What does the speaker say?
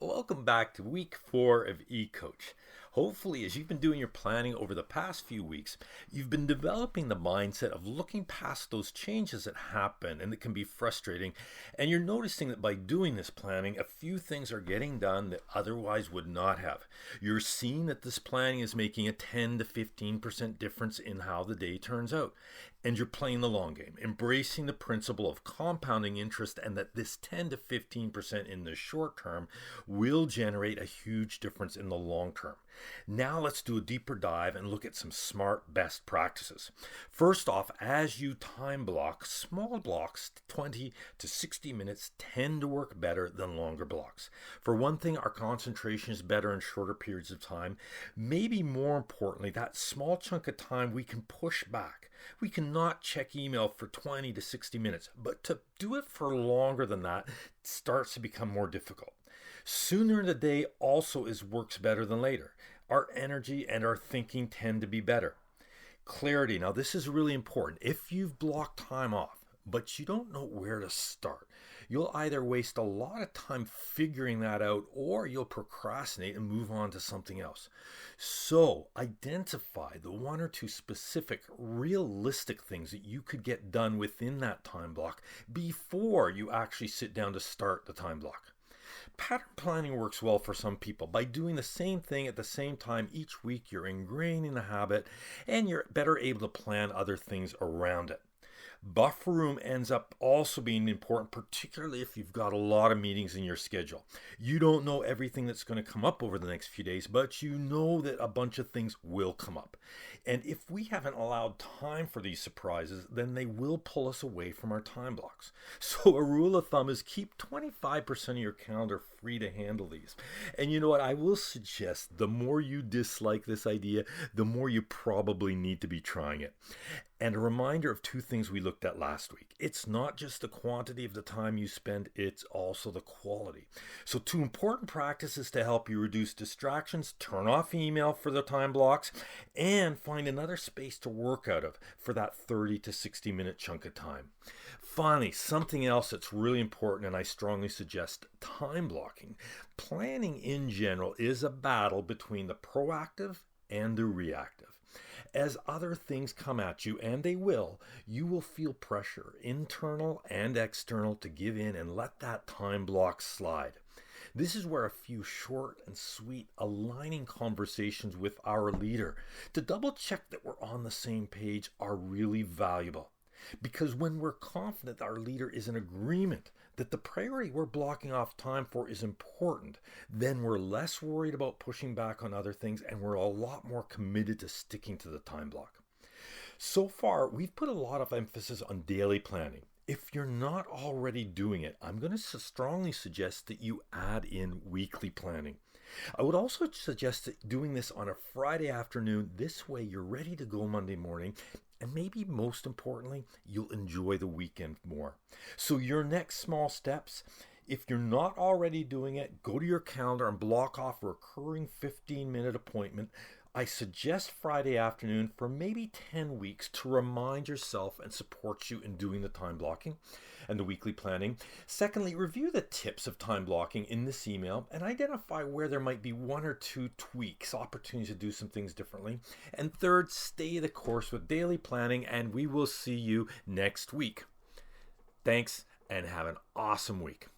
Welcome back to week 4 of eCoach. Hopefully, as you've been doing your planning over the past few weeks, you've been developing the mindset of looking past those changes that happen and that can be frustrating. And you're noticing that by doing this planning, a few things are getting done that otherwise would not have. You're seeing that this planning is making a 10 to 15% difference in how the day turns out. And you're playing the long game, embracing the principle of compounding interest, and that this 10 to 15% in the short term will generate a huge difference in the long term. Now let's do a deeper dive and look at some smart best practices. First off, as you time block, small blocks, 20 to 60 minutes, tend to work better than longer blocks. For one thing, our concentration is better in shorter periods of time. Maybe more importantly, that small chunk of time we can push back. We cannot check email for 20 to 60 minutes, but to do it for longer than that starts to become more difficult. Sooner in the day also works better than later. Our energy and our thinking tend to be better. Clarity. Now, this is really important. If you've blocked time off, but you don't know where to start, you'll either waste a lot of time figuring that out or you'll procrastinate and move on to something else. So identify the one or two specific, realistic things that you could get done within that time block before you actually sit down to start the time block. Pattern planning works well for some people. By doing the same thing at the same time each week, you're ingraining the habit and you're better able to plan other things around it. Buffer room ends up also being important, particularly if you've got a lot of meetings in your schedule. You don't know everything that's going to come up over the next few days, but you know that a bunch of things will come up. And if we haven't allowed time for these surprises, then they will pull us away from our time blocks. So a rule of thumb is keep 25% of your calendar free to handle these. And you know what? I will suggest the more you dislike this idea, the more you probably need to be trying it. And a reminder of two things we looked at last week. It's not just the quantity of the time you spend, it's also the quality. So two important practices to help you reduce distractions: turn off email for the time blocks and find another space to work out of for that 30 to 60 minute chunk of time. Finally, something else that's really important, and I strongly suggest time blocking. Planning in general is a battle between the proactive and the reactive. As other things come at you, and they will, you will feel pressure, internal and external, to give in and let that time block slide. This is where a few short and sweet aligning conversations with our leader to double check that we're on the same page are really valuable. Because when we're confident our leader is in agreement that the priority we're blocking off time for is important, then we're less worried about pushing back on other things and we're a lot more committed to sticking to the time block. So far, we've put a lot of emphasis on daily planning. If you're not already doing it, I'm going to strongly suggest that you add in weekly planning. I would also suggest doing this on a Friday afternoon. This way you're ready to go Monday morning. And maybe most importantly, you'll enjoy the weekend more. So your next small steps, if you're not already doing it, go to your calendar and block off a recurring 15-minute appointment. I suggest Friday afternoon for maybe 10 weeks to remind yourself and support you in doing the time blocking and the weekly planning. Secondly, review the tips of time blocking in this email and identify where there might be one or two tweaks, opportunities to do some things differently. And third, stay the course with daily planning, and we will see you next week. Thanks, and have an awesome week.